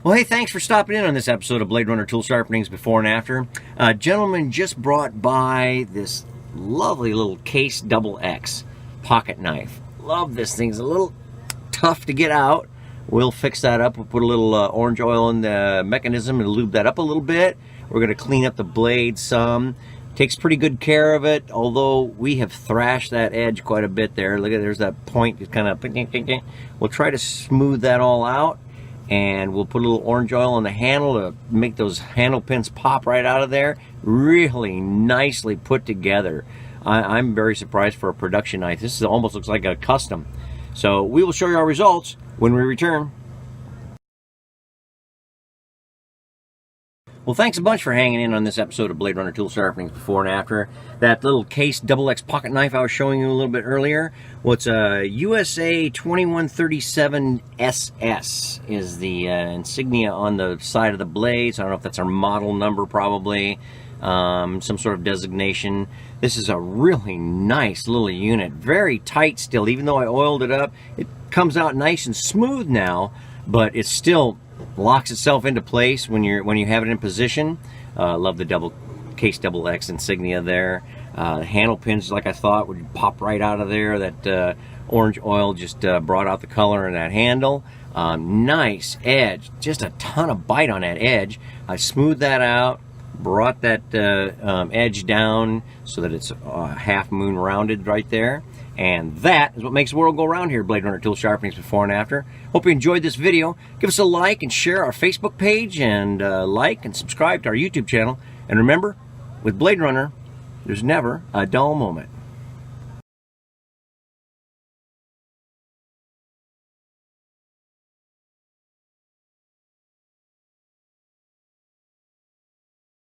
Well, hey, thanks for stopping in on this episode of Blade Runner Tool Sharpenings Before and After. A gentleman just brought by this lovely little Case XX pocket knife. Love this thing. It's a little tough to get out. We'll fix that up. We'll put a little orange oil in the mechanism and lube that up a little bit. We're going to clean up the blade some. Takes pretty good care of it, although we have thrashed that edge quite a bit there. Look at, there's that point. It's kind of, we'll try to smooth that all out. And we'll put a little orange oil on the handle to make those handle pins pop right out of there. Really nicely put together. I'm very surprised for a production knife. This almost looks like a custom. So we will show you our results when we return. Well, thanks a bunch for hanging in on this episode of Blade Runner Tool Sharpenings Before and After. That little Case XX pocket knife I was showing you a little bit earlier, well, it's a USA 2137 SS is the insignia on the side of the blades. I don't know if that's our model number, probably. Some sort of designation. This is a really nice little unit. Very tight still, even though I oiled it up. It comes out nice and smooth now, but it's still locks itself into place when you have it in position. Love the Case XX insignia there. Handle pins, like I thought, would pop right out of there. That orange oil just brought out the color in that handle. Nice edge, just a ton of bite on that edge. I smoothed that out, brought that edge down so that it's half moon rounded right there. And that is what makes the world go round here, Blade Runner Tool Sharpenings Before and After. Hope you enjoyed this video. Give us a like and share our Facebook page, and like and subscribe to our YouTube channel. And remember, with Blade Runner, there's never a dull moment.